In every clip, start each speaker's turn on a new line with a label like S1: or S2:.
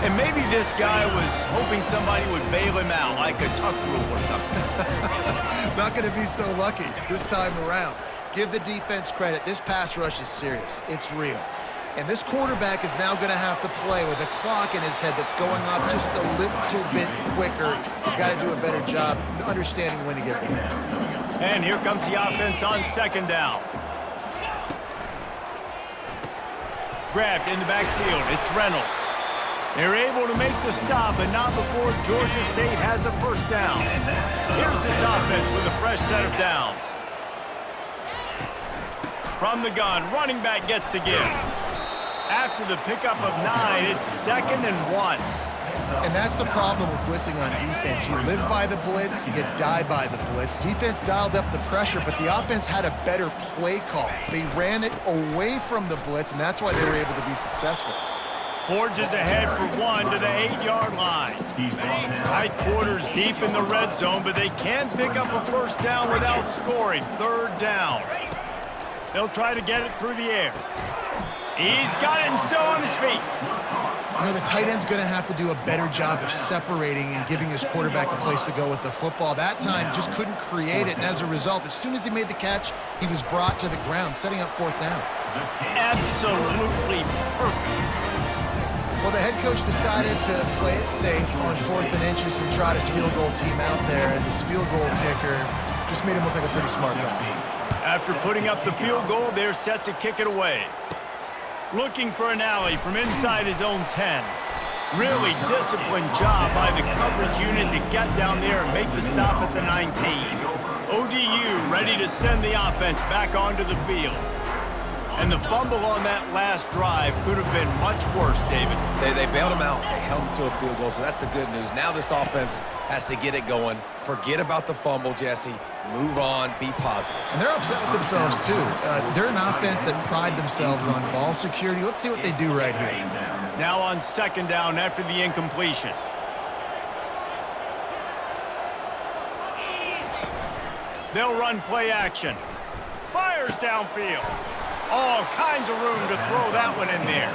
S1: And maybe this guy was hoping somebody would bail him out, like a tuck rule or something.
S2: Not going to be so lucky this time around. Give the defense credit. This pass rush is serious. It's real. And this quarterback is now going to have to play with a clock in his head that's going up just a little bit quicker. He's got to do a better job understanding when to get rid.
S1: And here comes the offense on second down. Grabbed in the backfield. It's Reynolds. They're able to make the stop, but not before Georgia State has a first down. Here's this offense with a fresh set of downs. From the gun, running back gets to give. After the pickup of 9, it's 2nd and 1.
S2: And that's the problem with blitzing on defense. You live by the blitz, you die by the blitz. Defense dialed up the pressure, but the offense had a better play call. They ran it away from the blitz, and that's why they were able to be successful.
S1: Forges ahead for 1 to the 8-yard line. Tight quarters deep in the red zone, but they can pick up a first down without scoring. 3rd down. They'll try to get it through the air. He's got it and still on his feet.
S2: You know, the tight end's going to have to do a better job of separating and giving his quarterback a place to go with the football. That time just couldn't create it, and as a result, as soon as he made the catch, he was brought to the ground, setting up 4th down.
S1: Absolutely perfect.
S2: Well, the head coach decided to play it safe on 4th and inches and trot his field goal team out there, and this field goal kicker just made him look like a pretty smart guy.
S1: After putting up the field goal, they're set to kick it away. Looking for an alley from inside his own 10. Really disciplined job by the coverage unit to get down there and make the stop at the 19. ODU ready to send the offense back onto the field. And the fumble on that last drive could have been much worse, David.
S3: They bailed him out. They held him to a field goal, so that's the good news. Now this offense has to get it going. Forget about the fumble, Jesse. Move on. Be positive.
S2: And they're upset with themselves, too. They're an offense that pride themselves on ball security. Let's see what they do right here.
S1: Now on 2nd down after the incompletion. They'll run play action. Fires downfield. All kinds of room to throw that one in there.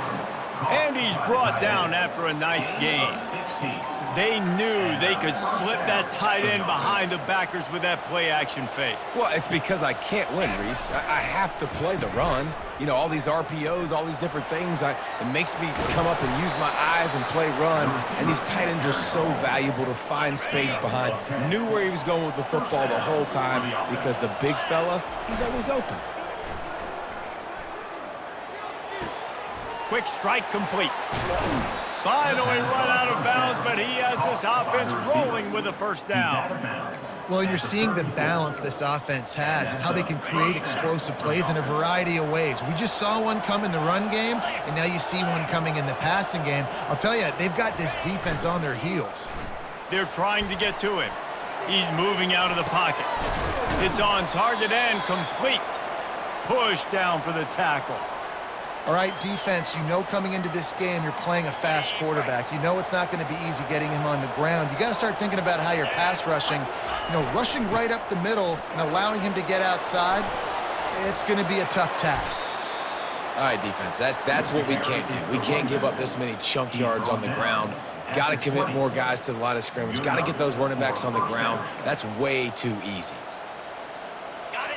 S1: And he's brought down after a nice game. They knew they could slip that tight end behind the backers with that play-action fake.
S3: Well, it's because I can't win, Reese. I have to play the run. You know, all these RPOs, all these different things, it makes me come up and use my eyes and play run. And these tight ends are so valuable to find space behind. Knew where he was going with the football the whole time because the big fella, he's always open.
S1: Quick strike complete. Finally run out of bounds, but he has this offense rolling with a first down.
S2: Well, you're seeing the balance this offense has and how they can create explosive plays in a variety of ways. We just saw one come in the run game, and now you see one coming in the passing game. I'll tell you, they've got this defense on their heels.
S1: They're trying to get to him. He's moving out of the pocket. It's on target and complete. Push down for the tackle.
S2: All right, defense, you know coming into this game you're playing a fast quarterback. You know it's not going to be easy getting him on the ground. You got to start thinking about how you're pass rushing. You know, rushing right up the middle and allowing him to get outside, it's going to be a tough task.
S3: All right, defense, that's what we can't do. We can't give up this many chunk yards on the ground. Got to commit more guys to the line of scrimmage. Got to get those running backs on the ground. That's way too easy.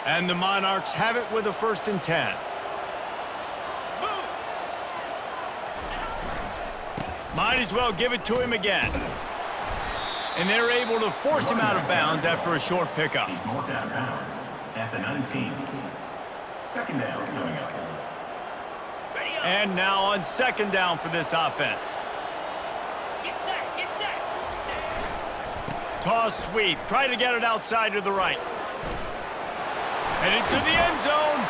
S1: And the Monarchs have it with a 1st and 10. Might as well give it to him again. And they're able to force him out of bounds after a short pickup.
S4: He's marked out of bounds at the 19. 2nd down coming up.
S1: And now on 2nd down for this offense.
S5: Get set.
S1: Toss sweep. Try to get it outside to the right. And into the end zone.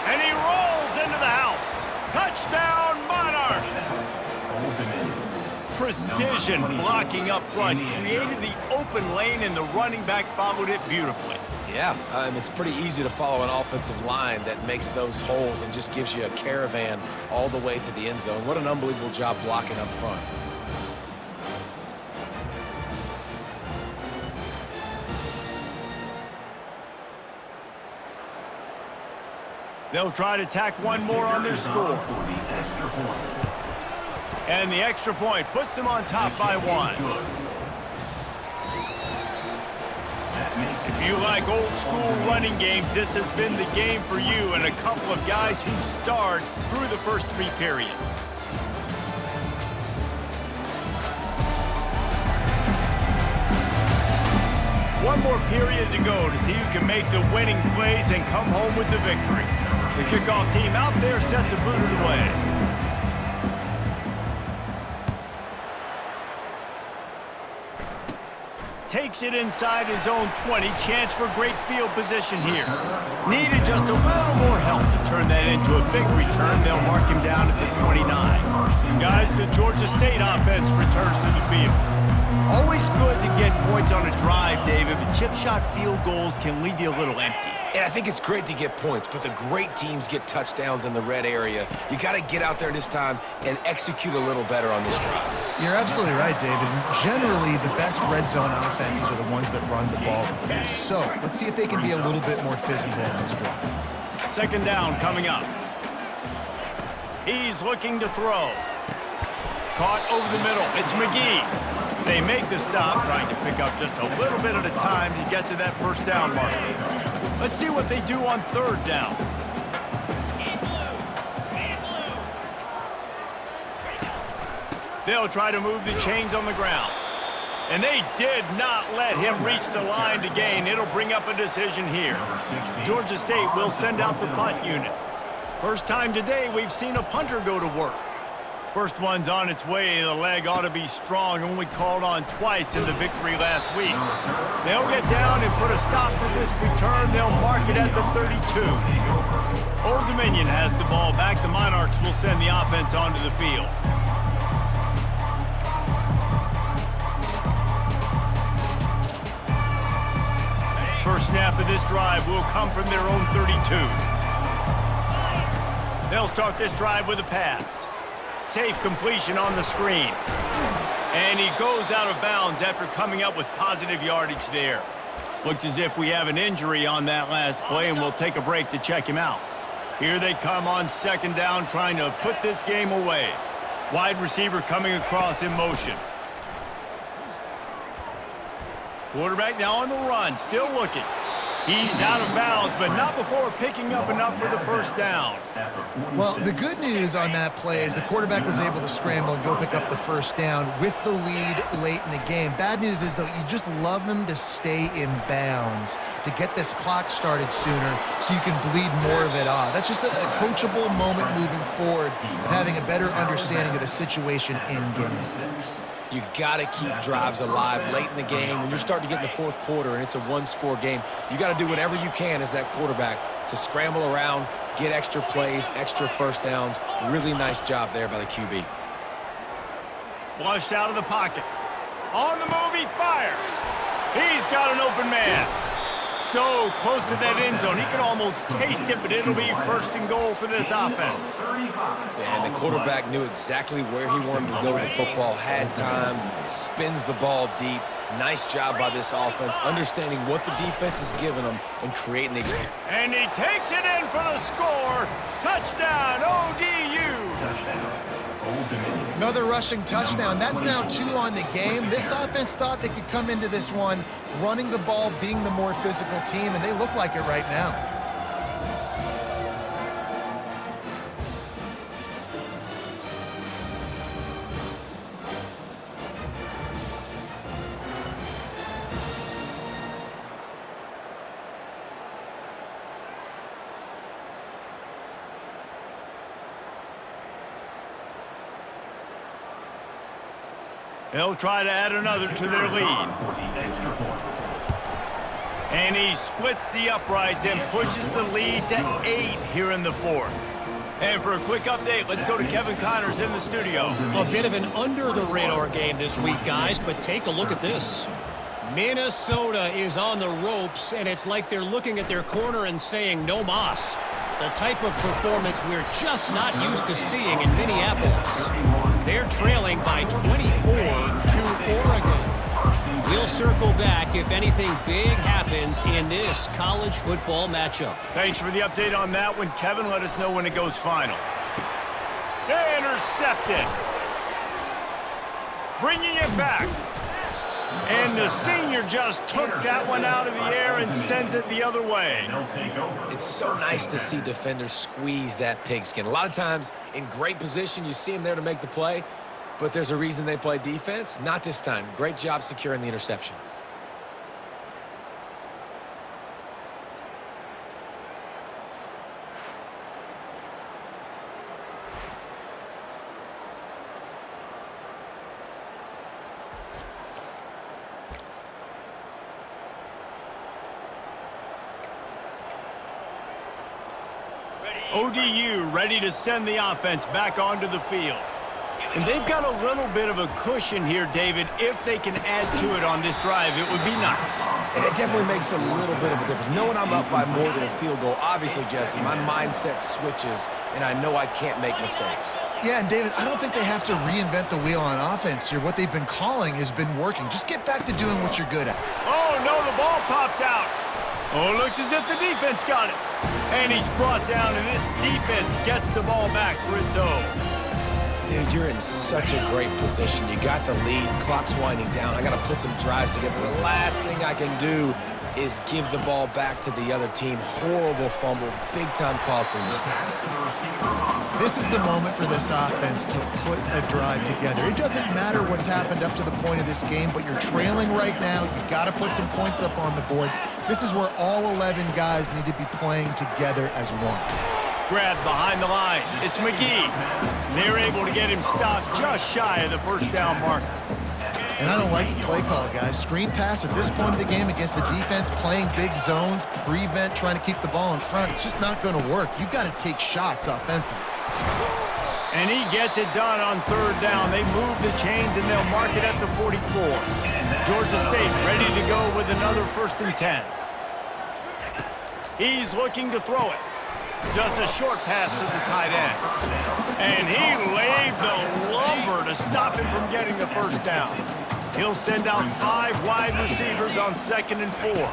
S1: And he rolls into the house. Touchdown, Monarchs. Precision blocking up front created the open lane, and the running back followed it beautifully.
S3: Yeah, it's pretty easy to follow an offensive line that makes those holes and just gives you a caravan all the way to the end zone. What an unbelievable job blocking up front.
S1: They'll try to tack one more on their score. And the extra point puts them on top by 1. If you like old school running games, this has been the game for you and a couple of guys who starred through the first 3 periods. One more period to go to see who can make the winning plays and come home with the victory. The kickoff team out there set to boot it away. Takes it inside his own 20. Chance for great field position here. Needed just a little more help to turn that into a big return. They'll mark him down at the 29. Guys, the Georgia State offense returns to the field. Always good to get points on a drive, David, but chip shot field goals can leave you a little empty.
S3: And I think it's great to get points, but the great teams get touchdowns in the red area. You got to get out there this time and execute a little better on this drive.
S2: You're absolutely right, David. Generally, the best red zone offenses are the ones that run the ball the best. So let's see if they can be a little bit more physical on this drive.
S1: Second down coming up. He's looking to throw. Caught over the middle. It's McGee. They make the stop, trying to pick up just a little bit at a time to get to that first down marker. Let's see what they do on third down. They'll try to move the chains on the ground. And they did not let him reach the line to gain. It'll bring up a decision here. Georgia State will send out the punt unit. First time today we've seen a punter go to work. First one's on its way. The leg ought to be strong. Only called on twice in the victory last week. They'll get down and put a stop to this return. They'll mark it at the 32. Old Dominion has the ball back. The Monarchs will send the offense onto the field. First snap of this drive will come from their own 32. They'll start this drive with a pass. Safe completion on the screen. And he goes out of bounds after coming up with positive yardage there. Looks as if we have an injury on that last play, and we'll take a break to check him out. Here they come on second down, trying to put this game away. Wide receiver coming across in motion. Quarterback now on the run, still looking. He's out of bounds, but not before picking up enough for the first down.
S2: Well, the good news on that play is the quarterback was able to scramble and go pick up the first down with the lead late in the game. Bad news is, though, you just love them to stay in bounds to get this clock started sooner so you can bleed more of it off. That's just a coachable moment moving forward of having a better understanding of the situation in game.
S3: You got to keep drives alive late in the game. When you're starting to get in the fourth quarter and it's a one-score game, you got to do whatever you can as that quarterback to scramble around, get extra plays, extra first downs. Really nice job there by the QB.
S1: Flushed out of the pocket. On the move, he fires. He's got an open man. So close to that end zone. He can almost taste it, but it'll be first and goal for this offense.
S3: And the quarterback knew exactly where he wanted to go with the football, had time, spins the ball deep. Nice job by this offense, understanding what the defense is giving them and creating the experience.
S1: And he takes it in for the score. Touchdown, ODU.
S2: Another rushing touchdown. That's now 2 on the game. This offense thought they could come into this one running the ball, being the more physical team, and they look like it right now.
S1: They'll try to add another to their lead. And he splits the uprights and pushes the lead to 8 here in the fourth. And for a quick update, let's go to Kevin Connors in the studio.
S6: A bit of an under-the-radar game this week, guys, but take a look at this. Minnesota is on the ropes, and it's like they're looking at their corner and saying, no mas. The type of performance we're just not used to seeing in Minneapolis. They're trailing by 24 to Oregon. We'll circle back if anything big happens in this college football matchup.
S1: Thanks for the update on that one, Kevin. Let us know when it goes final. Intercepted. bringing it back. And the senior just took that one out of the air and sends it the other way.
S3: It's so nice to see defenders squeeze that pigskin. A lot of times in great position, you see them there to make the play, but there's a reason they play defense. Not this time. Great job securing the interception.
S1: ODU ready to send the offense back onto the field. And they've got a little bit of a cushion here, David. If they can add to it on this drive, it would be nice.
S3: And it definitely makes a little bit of a difference. Knowing I'm up by more than a field goal, obviously, Jesse, my mindset switches, and I know I can't make mistakes.
S2: Yeah, and David, I don't think they have to reinvent the wheel on offense here. What they've been calling has been working. Just get back to doing what you're good at.
S1: Oh, no, the ball popped out. Oh, it looks as if the defense got it. And he's brought down, and this defense gets the ball back for its own.
S3: Dude, you're in such a great position. You got the lead, clock's winding down. I got to put some drives together. The last thing I can do is give the ball back to the other team. Horrible fumble, big-time costly mistake.
S2: This is the moment for this offense to put a drive together. It doesn't matter what's happened up to the point of this game, but you're trailing right now. You've got to put some points up on the board. This is where all 11 guys need to be playing together as one.
S1: Grabbed behind the line. It's McGee. They're able to get him stopped just shy of the first down marker.
S2: And I don't like the play call, guys. Screen pass at this point of the game against the defense, playing big zones, prevent, trying to keep the ball in front. It's just not going to work. You've got to take shots offensively.
S1: And he gets it done on third down. They move the chains, and they'll mark it at the 44. Georgia State ready to go with another 1st and 10. He's looking to throw it. Just a short pass to the tight end. And he laid the lumber to stop him from getting the first down. He'll send out 5 wide receivers on 2nd and 4.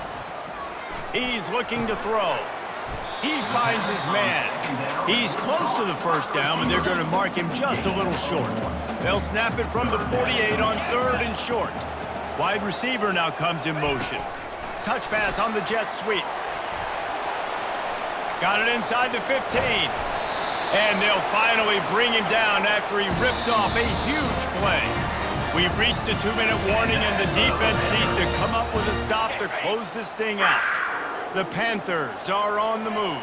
S1: He's looking to throw. He finds his man. He's close to the first down, and they're going to mark him just a little short. They'll snap it from the 48 on 3rd and short. Wide receiver now comes in motion. Touch pass on the jet sweep. Got it inside the 15. And they'll finally bring him down after he rips off a huge play. We've reached a 2-minute warning, and the defense needs to come up with a stop to close this thing out. The Panthers are on the move.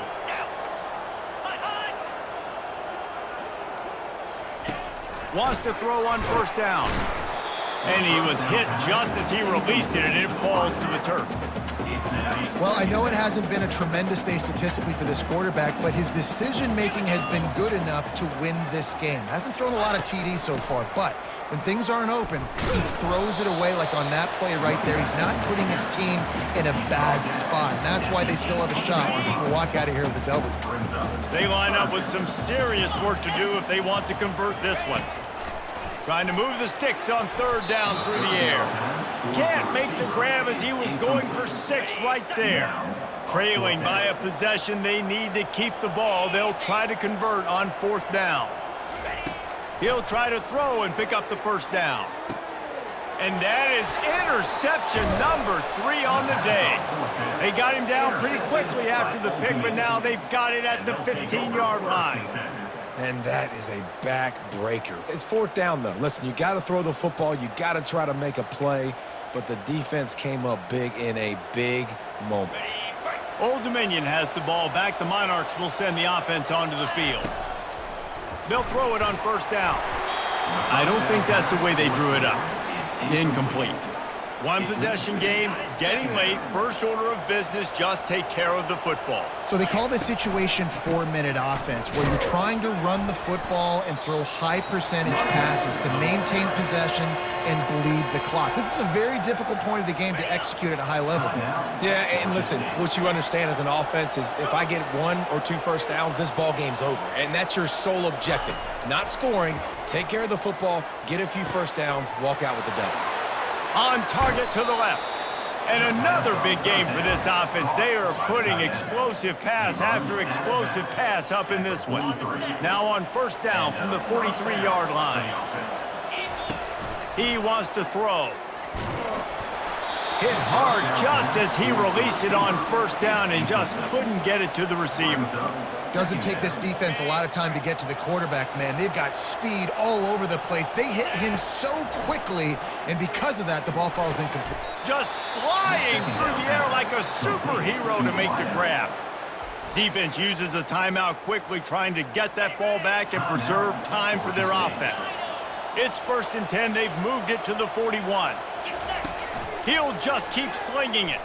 S1: Wants to throw on first down. And he was hit just as he released it, and it falls to the turf.
S2: Well, I know it hasn't been a tremendous day statistically for this quarterback, but his decision-making has been good enough to win this game. Hasn't thrown a lot of TDs so far, but when things aren't open, he throws it away like on that play right there. He's not putting his team in a bad spot, and that's why they still have a shot to walk out of here with a W.
S1: They line up with some serious work to do if they want to convert this one. Trying to move the sticks on 3rd down through the air. Can't make the grab as he was going for 6 right there. Trailing by a possession, they need to keep the ball. They'll try to convert on 4th down. He'll try to throw and pick up the first down. And that is interception number 3 on the day. They got him down pretty quickly after the pick, but now they've got it at the 15-yard line.
S3: And that is a backbreaker. It's 4th down, though. Listen, you got to throw the football. You got to try to make a play. But the defense came up big in a big moment.
S1: Old Dominion has the ball back. The Monarchs will send the offense onto the field. They'll throw it on 1st down. I don't think that's the way they drew it up. Incomplete. 1-possession game, getting late, first order of business, just take care of the football.
S2: So they call this situation 4-minute offense, where you're trying to run the football and throw high-percentage passes to maintain possession and bleed the clock. This is a very difficult point of the game to execute at a high level.
S3: Yeah, and listen, what you understand as an offense is if I get 1 or 2 first downs, this ball game's over. And that's your sole objective. Not scoring, take care of the football, get a few first downs, walk out with the W.
S1: On target to the left. And another big game for this offense. They are putting explosive pass after explosive pass up in this one. Now on 1st down from the 43-yard line. He wants to throw. Hit hard just as he released it on first down and just couldn't get it to the receiver.
S2: Doesn't take this defense a lot of time to get to the quarterback, man. They've got speed all over the place. They hit him so quickly, and because of that, the ball falls incomplete.
S1: Just flying through the air like a superhero to make the grab. Defense uses a timeout quickly, trying to get that ball back and preserve time for their offense. It's 1st and 10. They've moved it to the 41. He'll just keep slinging it.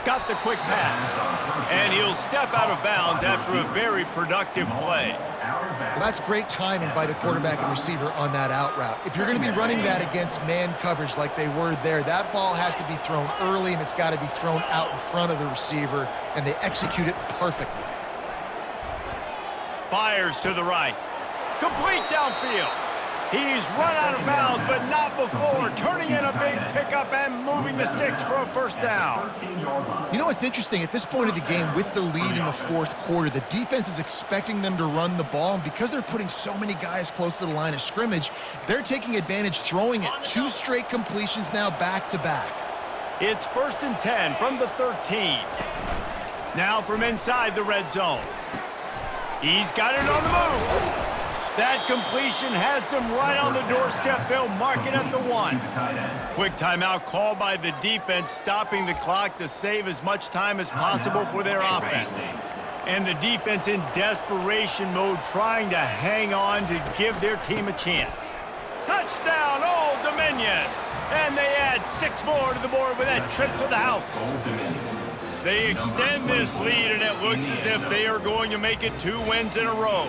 S1: Got the quick pass. And he'll step out of bounds after a very productive play.
S2: Well, that's great timing by the quarterback and receiver on that out route. If you're going to be running that against man coverage like they were there, that ball has to be thrown early, and it's got to be thrown out in front of the receiver, and they execute it perfectly.
S1: Fires to the right. Complete downfield. He's run out of bounds, but not before turning in a big pickup and moving the sticks for a first down.
S2: You know what's interesting? At this point of the game, with the lead in the 4th quarter, the defense is expecting them to run the ball, and because they're putting so many guys close to the line of scrimmage, they're taking advantage, throwing it. 2 straight completions now back-to-back.
S1: It's 1st and 10 from the 13. Now from inside the red zone. He's got it on the move. That completion has them right on the doorstep. They'll mark it at the 1. Quick timeout call by the defense, stopping the clock to save as much time as possible for their offense. And the defense in desperation mode, trying to hang on to give their team a chance. Touchdown, Old Dominion! And they add 6 more to the board with that trip to the house. They extend this lead, and it looks as if they are going to make it 2 wins in a row.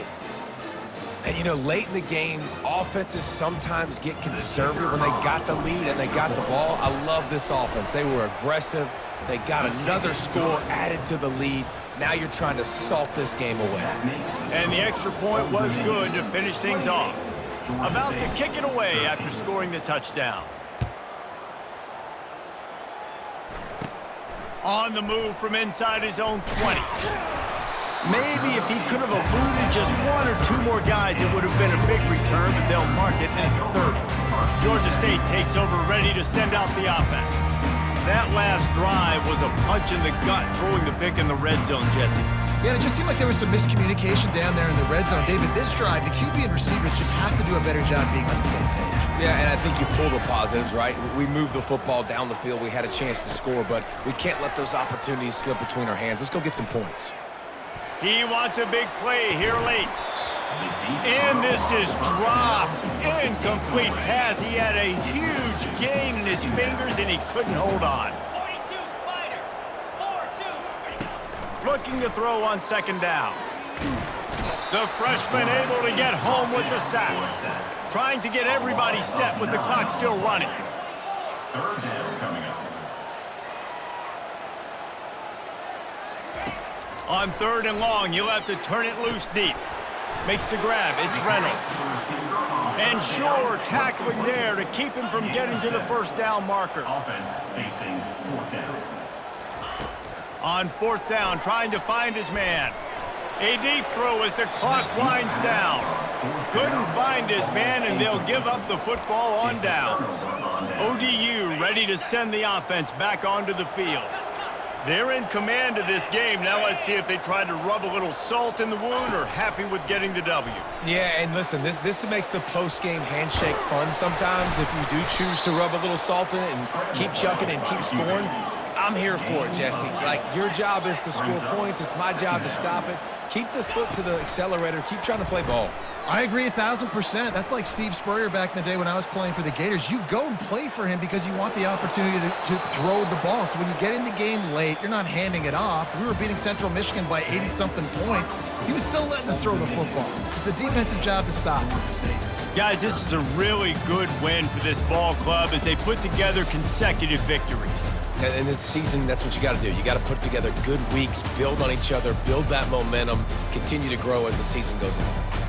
S3: And, you know, late in the games, offenses sometimes get conservative when they got the lead and they got the ball. I love this offense. They were aggressive. They got another score added to the lead. Now you're trying to salt this game away.
S1: And the extra point was good to finish things off. About to kick it away after scoring the touchdown. On the move from inside his own 20. Maybe if he could have eluded just 1 or 2 more guys, it would have been a big return, but they'll mark it at the 30. Georgia State takes over, ready to send out the offense. That last drive was a punch in the gut, throwing the pick in the red zone, Jesse.
S2: Yeah, it just seemed like there was some miscommunication down there in the red zone. David, this drive, the QB and receivers just have to do a better job being on the same page.
S3: Yeah, and I think you pull the positives, right? We moved the football down the field. We had a chance to score, but we can't let those opportunities slip between our hands. Let's go get some points.
S1: He wants a big play here late. And this is dropped. Incomplete pass. He had a huge gain in his fingers, and he couldn't hold on.
S5: 42 Spider. 4-2.
S1: Looking to throw on 2nd down. The freshman able to get home with the sack. Trying to get everybody set with the clock still running.
S4: 3rd down coming up.
S1: On 3rd and long, you'll have to turn it loose deep. Makes the grab. It's Reynolds. And Shore tackling there to keep him from getting to the 1st down marker.
S4: Offense facing 4th down.
S1: On 4th down, trying to find his man. A deep throw as the clock winds down. Couldn't find his man, and they'll give up the football on downs. ODU ready to send the offense back onto the field. They're in command of this game. Now let's see if they try to rub a little salt in the wound or happy with getting the W.
S3: Yeah, and listen, this makes the post-game handshake fun sometimes. If you do choose to rub a little salt in it and keep chucking and keep scoring, I'm here for it, Jesse. Like, your job is to score points. It's my job to stop it. Keep the foot to the accelerator. Keep trying to play ball.
S2: I agree 1,000%. That's like Steve Spurrier back in the day when I was playing for the Gators. You go and play for him because you want the opportunity to throw the ball. So when you get in the game late, you're not handing it off. We were beating Central Michigan by 80-something points. He was still letting us throw the football. It's the defense's job to stop.
S1: Guys, this is a really good win for this ball club as they put together consecutive victories.
S3: And this season, that's what you got to do. You got to put together good weeks, build on each other, build that momentum, continue to grow as the season goes on.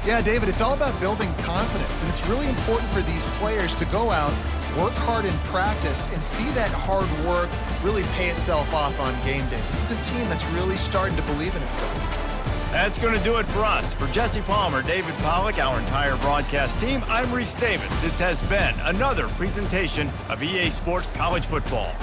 S2: Yeah, David, it's all about building confidence, and it's really important for these players to go out, work hard in practice, and see that hard work really pay itself off on game day. This is a team that's really starting to believe in itself.
S1: That's going to do it for us. For Jesse Palmer, David Pollack, our entire broadcast team, I'm Reese Davis. This has been another presentation of EA Sports College Football.